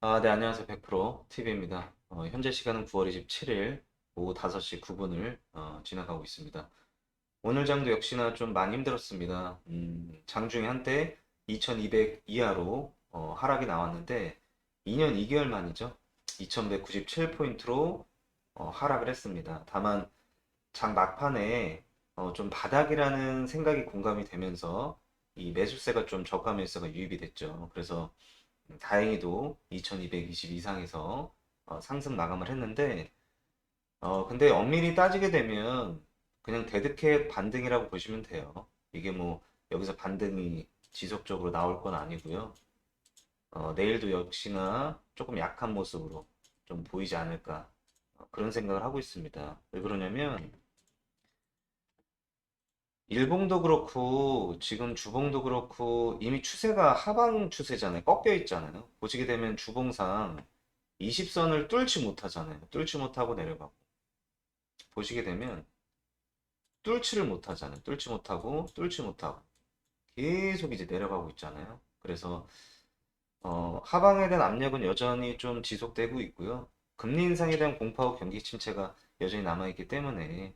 네, 안녕하세요. 100% TV입니다. 현재 시간은 9월 27일 오후 5시 9분을 지나가고 있습니다. 오늘 장도 역시나 좀 많이 힘들었습니다. 장중에 한때 2200 이하로 하락이 나왔는데 2년 2개월 만이죠. 2197포인트로 하락을 했습니다. 다만 장 막판에 좀 바닥이라는 생각이 공감이 되면서 이 매수세가 좀 저가 매수세가 유입이 됐죠. 그래서 다행히도 2220 이상에서 상승 마감을 했는데 근데 엄밀히 따지게 되면 그냥 데드캣 반등이라고 보시면 돼요. 이게 뭐 여기서 반등이 지속적으로 나올 건 아니고요. 내일도 역시나 조금 약한 모습으로 좀 보이지 않을까 그런 생각을 하고 있습니다. 왜 그러냐면 일봉도 그렇고 지금 주봉도 그렇고 이미 추세가 하방 추세잖아요. 꺾여 있잖아요. 보시게 되면 주봉상 20선을 뚫지 못하잖아요. 뚫지 못하고 내려가고. 보시게 되면 뚫지를 못하잖아요. 뚫지 못하고 뚫지 못하고 계속 이제 내려가고 있잖아요. 그래서 하방에 대한 압력은 여전히 좀 지속되고 있고요. 금리 인상에 대한 공포하고 경기 침체가 여전히 남아있기 때문에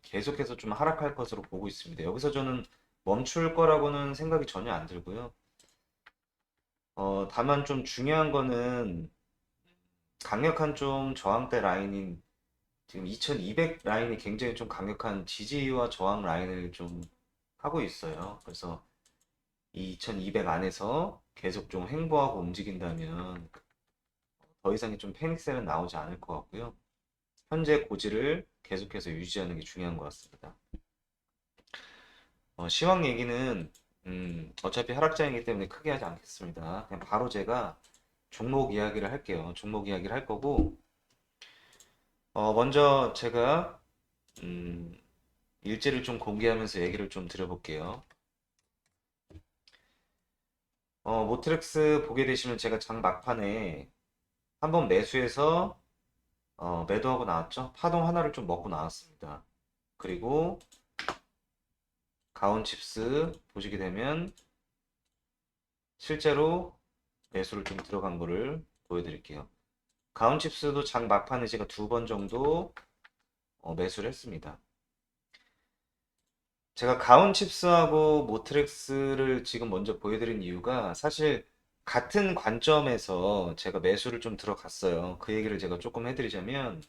계속해서 좀 하락할 것으로 보고 있습니다. 여기서 저는 멈출 거라고는 생각이 전혀 안 들고요. 다만 좀 중요한 거는 강력한 좀 저항대 라인인 지금 2200 라인이 굉장히 좀 강력한 지지와 저항 라인을 좀 하고 있어요. 그래서 이 2200 안에서 계속 좀 횡보하고 움직인다면 더 이상의 좀 패닉셀은 나오지 않을 것 같고요. 현재 고지를 계속해서 유지하는 게 중요한 것 같습니다. 시황 얘기는 어차피 하락장이기 때문에 크게 하지 않겠습니다. 그냥 바로 제가 종목 이야기를 할게요. 종목 이야기를 할 거고 먼저 제가 음, 일지를 좀 공개하면서 얘기를 좀 드려볼게요. 모트렉스 보게 되시면 제가 장 막판에 한번 매수해서 매도하고 나왔죠. 파동 하나를 좀 먹고 나왔습니다. 그리고 가온칩스 보시게 되면 실제로 매수를 좀 들어간 거를 보여드릴게요. 가온칩스도 장 막판에 제가 두 번 정도 매수를 했습니다. 제가 가온칩스하고 모트렉스를 지금 먼저 보여드린 이유가 사실 같은 관점에서 제가 매수를 좀 들어갔어요. 그 얘기를 제가 조금 해드리자면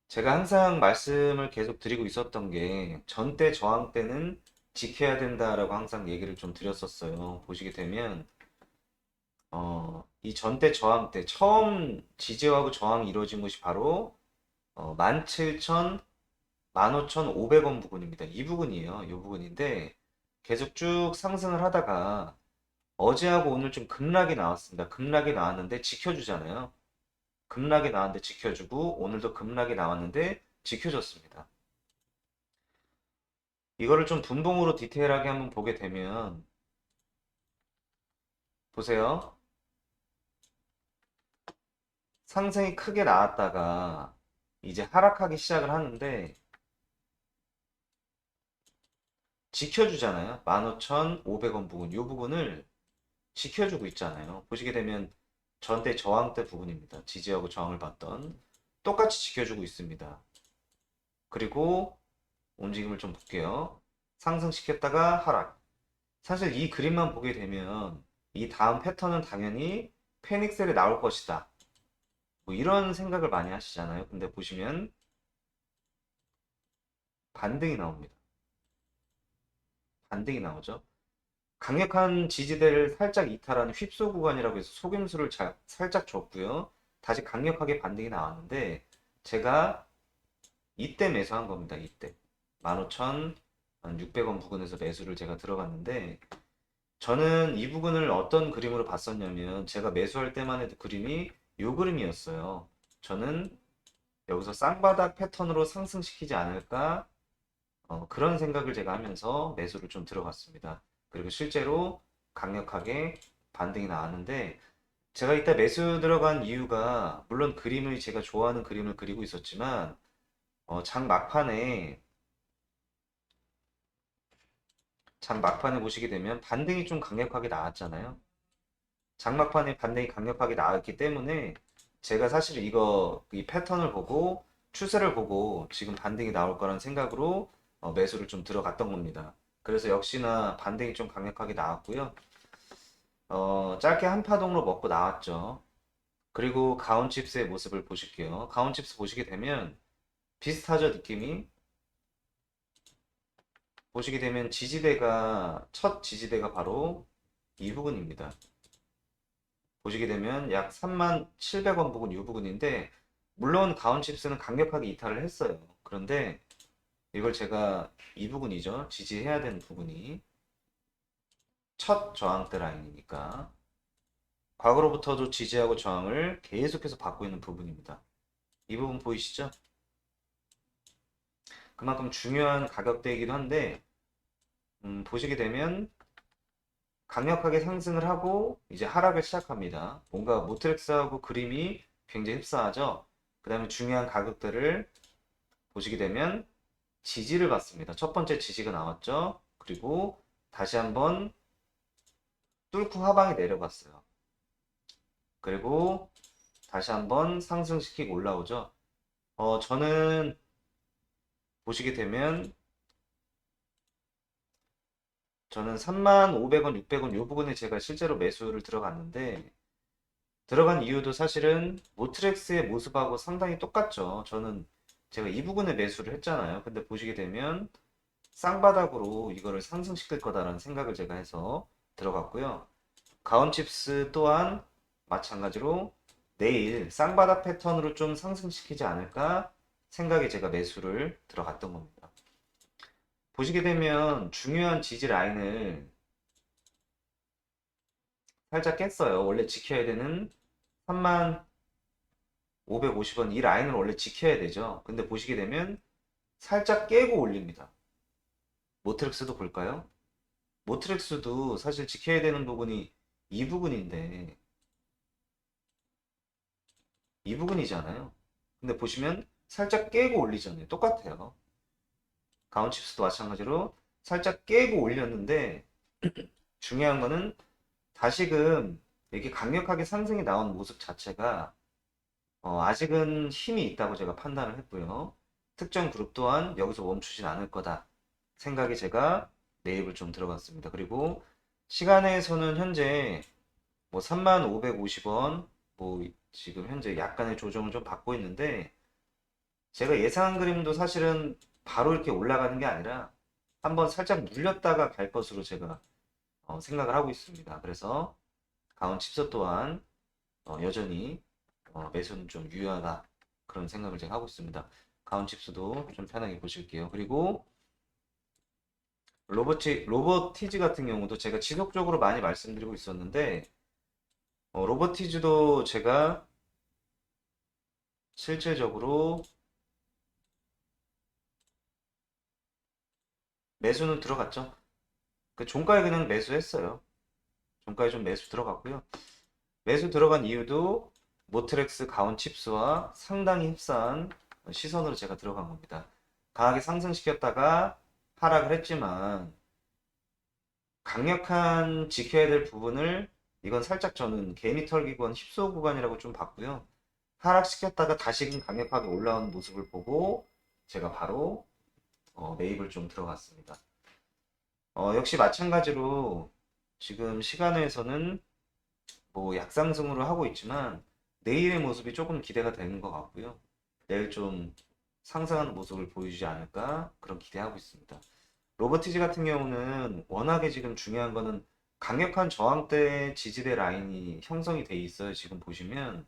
제가 항상 말씀을 계속 드리고 있었던 게 전대 저항 때는 지켜야 된다라고 항상 얘기를 좀 드렸었어요. 보시게 되면 이 전대 저항 때 처음 지지하고 저항이 이루어진 것이 바로 17,000, 15,500원 부근입니다. 이 부분이에요. 이 부분인데 계속 쭉 상승을 하다가 어제하고 오늘 좀 급락이 나왔습니다. 급락이 나왔는데 지켜주잖아요. 급락이 나왔는데 지켜주고 오늘도 급락이 나왔는데 지켜줬습니다. 이거를 좀 분봉으로 디테일하게 한번 보게 되면 보세요. 상승이 크게 나왔다가 이제 하락하기 시작을 하는데 지켜주잖아요. 15,500원 부분. 이 부분을 지켜주고 있잖아요. 보시게 되면 전대 저항대 부분입니다. 지지하고 저항을 받던 똑같이 지켜주고 있습니다. 그리고 움직임을 좀 볼게요. 상승시켰다가 하락. 사실 이 그림만 보게 되면 이 다음 패턴은 당연히 페닉셀이 나올 것이다. 뭐 이런 생각을 많이 하시잖아요. 근데 보시면 반등이 나옵니다. 반등이 나오죠. 강력한 지지대를 살짝 이탈하는 휩소 구간이라고 해서 속임수를 살짝 줬고요. 다시 강력하게 반등이 나왔는데 제가 이때 매수한 겁니다. 이때 15,600원 부근에서 매수를 제가 들어갔는데 저는 이 부분을 어떤 그림으로 봤었냐면 제가 매수할 때만 해도 그림이 이 그림이었어요. 저는 여기서 쌍바닥 패턴으로 상승시키지 않을까 그런 생각을 제가 하면서 매수를 좀 들어갔습니다. 그리고 실제로 강력하게 반등이 나왔는데 제가 이때 매수 들어간 이유가 물론 그림을 제가 좋아하는 그림을 그리고 있었지만 장 막판에 장 막판에 보시게 되면 반등이 좀 강력하게 나왔잖아요. 장막판에 반등이 강력하게 나왔기 때문에 제가 사실 이 패턴을 보고 추세를 보고 지금 반등이 나올 거란 생각으로 매수를 좀 들어갔던 겁니다. 그래서 역시나 반등이 좀 강력하게 나왔고요. 짧게 한 파동으로 먹고 나왔죠. 그리고 가온칩스의 모습을 보실게요. 가온칩스 보시게 되면 비슷하죠, 느낌이? 보시게 되면 첫 지지대가 바로 이 부분입니다. 보시게 되면 약 37,000원 부근 이 부분인데, 물론 가온칩스는 강력하게 이탈을 했어요. 그런데 이걸 제가 이 부분이죠. 지지해야 되는 부분이 첫 저항대 라인이니까 과거로부터도 지지하고 저항을 계속해서 받고 있는 부분입니다. 이 부분 보이시죠? 그만큼 중요한 가격대이기도 한데 보시게 되면 강력하게 상승을 하고 이제 하락을 시작합니다. 뭔가 모트렉스하고 그림이 굉장히 흡사하죠. 그 다음에 중요한 가격대를 보시게 되면 지지를 받습니다. 첫 번째 지지가 나왔죠. 그리고 다시 한번 뚫고 하방에 내려갔어요. 그리고 다시 한번 상승시키고 올라오죠. 저는 보시게 되면 저는 35,000원, 600원 이 부분에 제가 실제로 매수를 들어갔는데 들어간 이유도 사실은 모트렉스의 모습하고 상당히 똑같죠. 저는 제가 이 부분에 매수를 했잖아요. 근데 보시게 되면 쌍바닥으로 이거를 상승시킬 거다라는 생각을 제가 해서 들어갔고요. 가온칩스 또한 마찬가지로 내일 쌍바닥 패턴으로 좀 상승시키지 않을까 생각에 제가 매수를 들어갔던 겁니다. 보시게 되면 중요한 지지 라인을 살짝 깼어요. 원래 지켜야 되는 35,550원 이 라인을 원래 지켜야 되죠. 근데 보시게 되면 살짝 깨고 올립니다. 모트렉스도 볼까요? 모트렉스도 사실 지켜야 되는 부분이 이 부분인데 이 부분이잖아요. 근데 보시면 살짝 깨고 올리잖아요. 똑같아요. 가온칩스도 마찬가지로 살짝 깨고 올렸는데 중요한 거는 다시금 이렇게 강력하게 상승이 나온 모습 자체가 아직은 힘이 있다고 제가 판단을 했고요. 특정 그룹 또한 여기서 멈추진 않을 거다 생각에 제가 매입을 좀 들어갔습니다. 그리고 시간에서는 현재 뭐 35,550원 뭐 지금 현재 약간의 조정을 좀 받고 있는데 제가 예상한 그림도 사실은 바로 이렇게 올라가는 게 아니라 한번 살짝 눌렸다가 갈 것으로 제가 생각을 하고 있습니다. 그래서 가온 칩스 또한 여전히 매수는 좀 유효하다 그런 생각을 제가 하고 있습니다. 가온 칩스도 좀 편하게 보실게요. 그리고 로버티즈 같은 경우도 제가 지속적으로 많이 말씀드리고 있었는데 로버티즈도 제가 실질적으로 매수는 들어갔죠. 그 종가에 그냥 매수했어요. 종가에 좀 매수 들어갔고요. 매수 들어간 이유도 모트렉스 가온 칩스와 상당히 흡사한 시선으로 제가 들어간 겁니다. 강하게 상승시켰다가 하락을 했지만 강력한 지켜야 될 부분을 이건 살짝 저는 개미털 기관 힙소 구간이라고 좀 봤고요. 하락시켰다가 다시금 강력하게 올라오는 모습을 보고 제가 바로 매입을 좀 들어갔습니다. 역시 마찬가지로 지금 시간에서는 뭐 약상승으로 하고 있지만 내일의 모습이 조금 기대가 되는 것 같고요. 내일 좀 상승하는 모습을 보여주지 않을까 그런 기대하고 있습니다. 로버티지 같은 경우는 워낙에 지금 중요한 거는 강력한 저항대 지지대 라인이 형성이 돼 있어요. 지금 보시면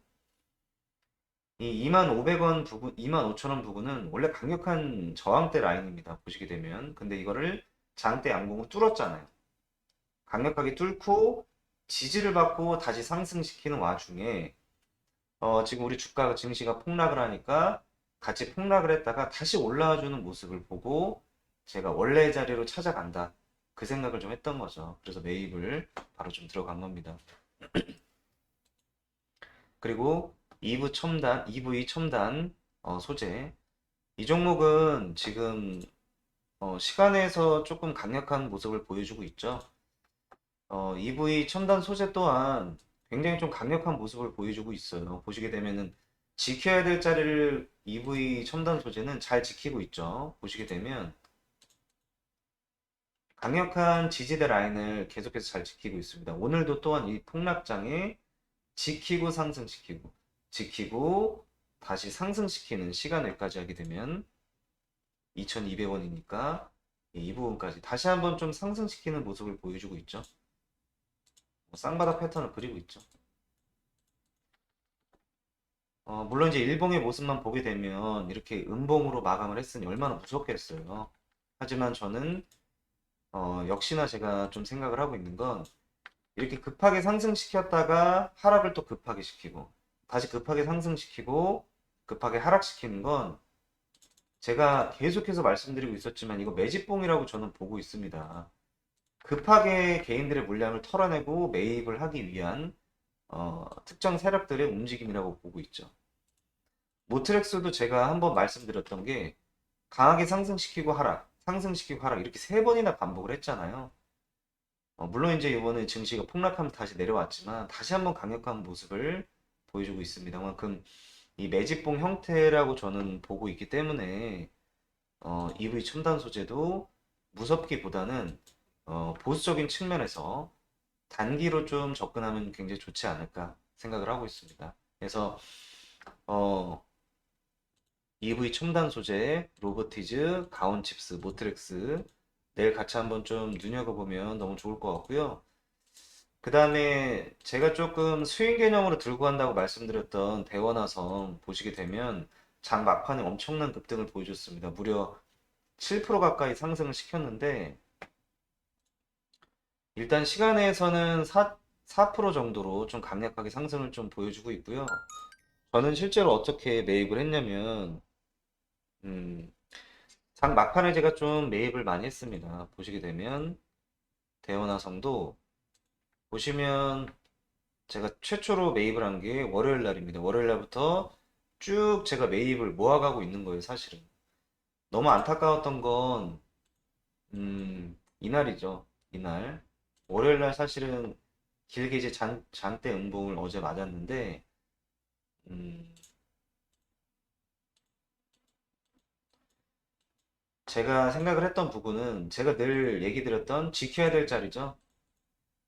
이 25,000원 부분, 25,000원 부분은 원래 강력한 저항대 라인입니다. 보시게 되면 근데 이거를 장대 양봉을 뚫었잖아요. 강력하게 뚫고 지지를 받고 다시 상승시키는 와중에 지금 우리 주가가 증시가 폭락을 하니까 같이 폭락을 했다가 다시 올라와주는 모습을 보고 제가 원래 자리로 찾아간다 그 생각을 좀 했던 거죠. 그래서 매입을 바로 좀 들어간 겁니다. 그리고 EV 첨단 소재 이 종목은 지금 시간에서 조금 강력한 모습을 보여주고 있죠. EV 첨단 소재 또한 굉장히 좀 강력한 모습을 보여주고 있어요. 보시게 되면은 지켜야 될 자리를 EV 첨단 소재는 잘 지키고 있죠. 보시게 되면 강력한 지지대 라인을 계속해서 잘 지키고 있습니다. 오늘도 또한 이 폭락장에 지키고 상승시키고 지키고 다시 상승시키는 시간을까지 하게 되면 2,200원이니까 이 부분까지 다시 한번 좀 상승시키는 모습을 보여주고 있죠. 쌍바닥 패턴을 그리고 있죠. 물론 이제 일봉의 모습만 보게 되면 이렇게 음봉으로 마감을 했으니 얼마나 무섭겠어요. 하지만 저는 역시나 제가 좀 생각을 하고 있는 건 이렇게 급하게 상승시켰다가 하락을 또 급하게 시키고 다시 급하게 상승시키고 급하게 하락시키는 건 제가 계속해서 말씀드리고 있었지만 이거 매집봉이라고 저는 보고 있습니다. 급하게 개인들의 물량을 털어내고 매입을 하기 위한 특정 세력들의 움직임이라고 보고 있죠. 모트렉스도 제가 한번 말씀드렸던 게 강하게 상승시키고 하락, 상승시키고 하락 이렇게 세 번이나 반복을 했잖아요. 물론 이제 이번에 증시가 폭락하면서 다시 내려왔지만 다시 한번 강력한 모습을 보여주고 있습니다. 그만큼 이 매집봉 형태라고 저는 보고 있기 때문에 EV 첨단 소재도 무섭기보다는 보수적인 측면에서 단기로 좀 접근하면 굉장히 좋지 않을까 생각을 하고 있습니다. 그래서 어, EV 첨단 소재, 로보티즈, 가온칩스, 모트렉스 내일 같이 한번 좀 눈여겨보면 너무 좋을 것 같고요. 그 다음에 제가 조금 스윙 개념으로 들고 간다고 말씀드렸던 대원화성 보시게 되면 장 막판에 엄청난 급등을 보여줬습니다. 무려 7% 가까이 상승을 시켰는데 일단 시간에서는 4% 정도로 좀 강력하게 상승을 좀 보여주고 있고요. 저는 실제로 어떻게 매입을 했냐면 음, 장 막판에 제가 좀 매입을 많이 했습니다. 보시게 되면 대원화성도 보시면 제가 최초로 매입을 한 게 월요일 날입니다. 월요일 날부터 쭉 제가 매입을 모아가고 있는 거예요, 사실은. 너무 안타까웠던 건, 이날이죠. 이날. 월요일 날 사실은 길게 이제 장대 음봉을 어제 맞았는데, 음, 제가 생각을 했던 부분은 제가 늘 얘기 드렸던 지켜야 될 자리죠.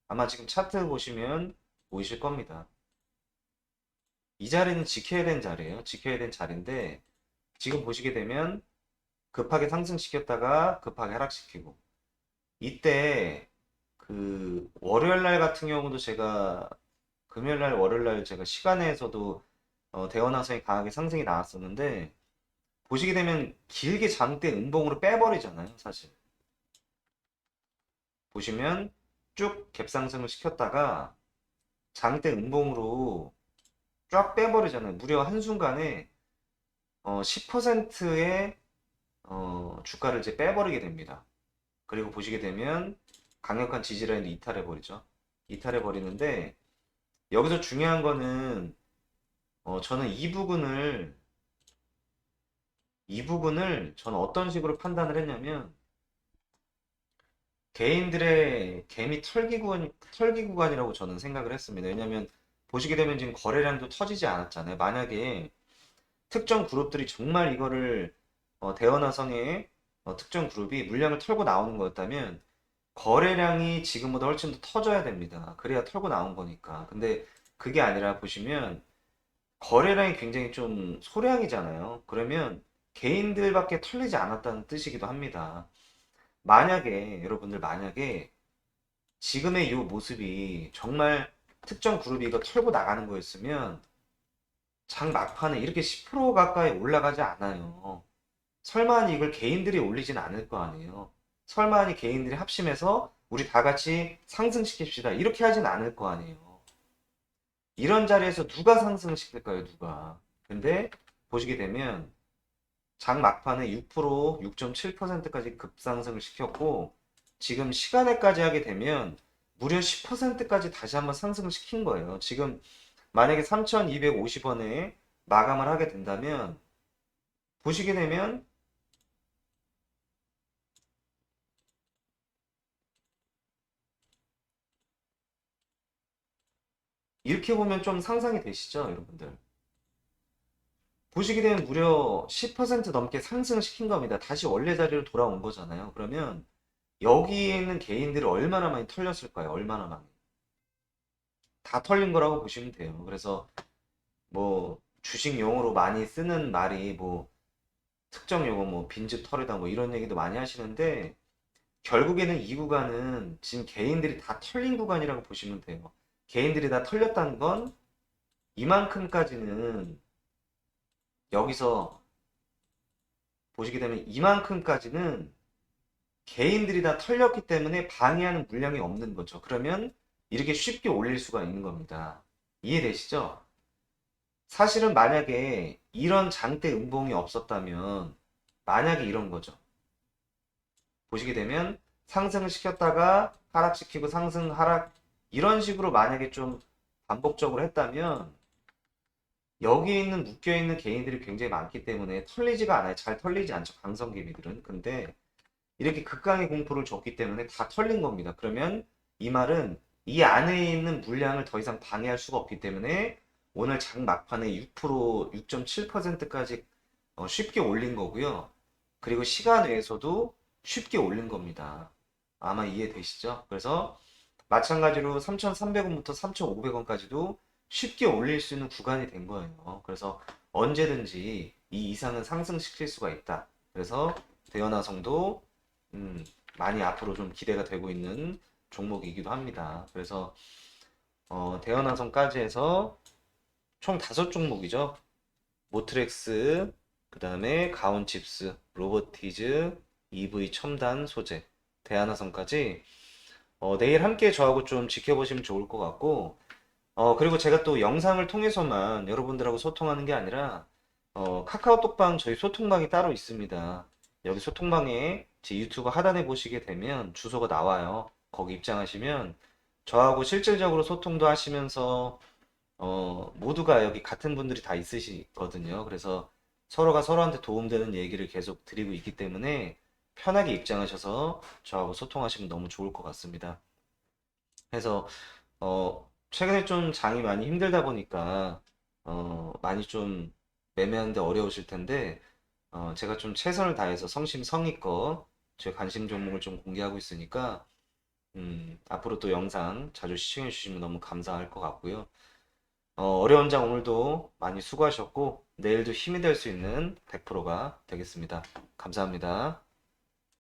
아마 지금 차트 보시면 보이실 겁니다. 이 자리는 지켜야 되는 자리예요. 지켜야 되는 자리인데, 지금 보시게 되면 급하게 상승시켰다가 급하게 하락시키고 이때 그 월요일 날 같은 경우도 제가 금요일 날 월요일 날 제가 시간에서도 대원화성이 강하게 상승이 나왔었는데 보시게 되면 길게 장대 음봉으로 빼버리잖아요 사실 보시면 쭉 갭상승을 시켰다가 장대 음봉으로 쫙 빼버리잖아요 무려 한순간에 10%의 주가를 이제 빼버리게 됩니다. 그리고 보시게 되면 강력한 지지라인을 이탈해 버리죠. 이탈해 버리는데 여기서 중요한 거는 저는 이 부분을 저는 어떤 식으로 판단을 했냐면 개인들의 개미 털기 구간이라고 저는 생각을 했습니다. 왜냐면 보시게 되면 지금 거래량도 터지지 않았잖아요. 만약에 특정 그룹들이 정말 이거를 대원화성의 특정 그룹이 물량을 털고 나오는 거였다면 거래량이 지금보다 훨씬 더 터져야 됩니다. 그래야 털고 나온 거니까. 근데 그게 아니라 보시면 거래량이 굉장히 좀 소량이잖아요. 그러면 개인들밖에 털리지 않았다는 뜻이기도 합니다. 여러분들 만약에 지금의 이 모습이 정말 특정 그룹이 이거 털고 나가는 거였으면 장 막판에 이렇게 10% 가까이 올라가지 않아요. 설마니 이걸 개인들이 올리진 않을 거 아니에요. 설마니 개인들이 합심해서 우리 다 같이 상승시킵시다. 이렇게 하진 않을 거 아니에요. 이런 자리에서 누가 상승시킬까요, 누가? 근데 보시게 되면 장 막판에 6%, 6.7%까지 급상승을 시켰고 지금 시간에까지 하게 되면 무려 10%까지 다시 한번 상승을 시킨 거예요. 지금 만약에 3,250원에 마감을 하게 된다면 보시게 되면 이렇게 보면 좀 상상이 되시죠, 여러분들? 보시게 되면 무려 10% 넘게 상승시킨 겁니다. 다시 원래 자리로 돌아온 거잖아요. 그러면 여기에 있는 개인들이 얼마나 많이 털렸을까요? 얼마나 많이. 다 털린 거라고 보시면 돼요. 그래서 뭐 주식 용어로 많이 쓰는 말이 뭐 특정 용어 뭐 빈집 털이다 뭐 이런 얘기도 많이 하시는데 결국에는 이 구간은 지금 개인들이 다 털린 구간이라고 보시면 돼요. 개인들이 다 털렸다는 건 이만큼까지는 여기서 보시게 되면 이만큼까지는 개인들이 다 털렸기 때문에 방해하는 물량이 없는 거죠. 그러면 이렇게 쉽게 올릴 수가 있는 겁니다. 이해되시죠? 사실은 만약에 이런 장대 음봉이 없었다면 만약에 이런 거죠. 보시게 되면 상승을 시켰다가 하락시키고 상승 하락 이런 식으로 만약에 좀 반복적으로 했다면 여기 있는 묶여 있는 개인들이 굉장히 많기 때문에 털리지가 않아요. 잘 털리지 않죠. 강성개미들은. 근데 이렇게 극강의 공포를 줬기 때문에 다 털린 겁니다. 그러면 이 말은 이 안에 있는 물량을 더 이상 방해할 수가 없기 때문에 오늘 장 막판에 6%, 6.7%까지 쉽게 올린 거고요. 그리고 시간 외에서도 쉽게 올린 겁니다. 아마 이해되시죠? 그래서 마찬가지로 3,300원부터 3,500원까지도 쉽게 올릴 수 있는 구간이 된 거예요. 그래서 언제든지 이 이상은 상승시킬 수가 있다. 그래서 대연화성도 많이 앞으로 좀 기대가 되고 있는 종목이기도 합니다. 그래서 대연화성까지 해서 총 5종목이죠. 모트렉스, 그 다음에 가온칩스, 로보티즈, EV 첨단 소재, 대한화성까지 내일 함께 저하고 좀 지켜보시면 좋을 것 같고 그리고 제가 또 영상을 통해서만 여러분들하고 소통하는 게 아니라 카카오톡방 저희 소통방이 따로 있습니다. 여기 소통방에 제 유튜브 하단에 보시게 되면 주소가 나와요. 거기 입장하시면 저하고 실질적으로 소통도 하시면서 모두가 여기 같은 분들이 다 있으시거든요. 그래서 서로가 서로한테 도움되는 얘기를 계속 드리고 있기 때문에 편하게 입장하셔서 저하고 소통하시면 너무 좋을 것 같습니다. 그래서 최근에 좀 장이 많이 힘들다 보니까 많이 좀 매매하는데 어려우실 텐데 제가 좀 최선을 다해서 성심성의껏 제 관심 종목을 좀 공개하고 있으니까 앞으로 또 영상 자주 시청해 주시면 너무 감사할 것 같고요. 어려운 장 오늘도 많이 수고하셨고 내일도 힘이 될 수 있는 100%가 되겠습니다. 감사합니다.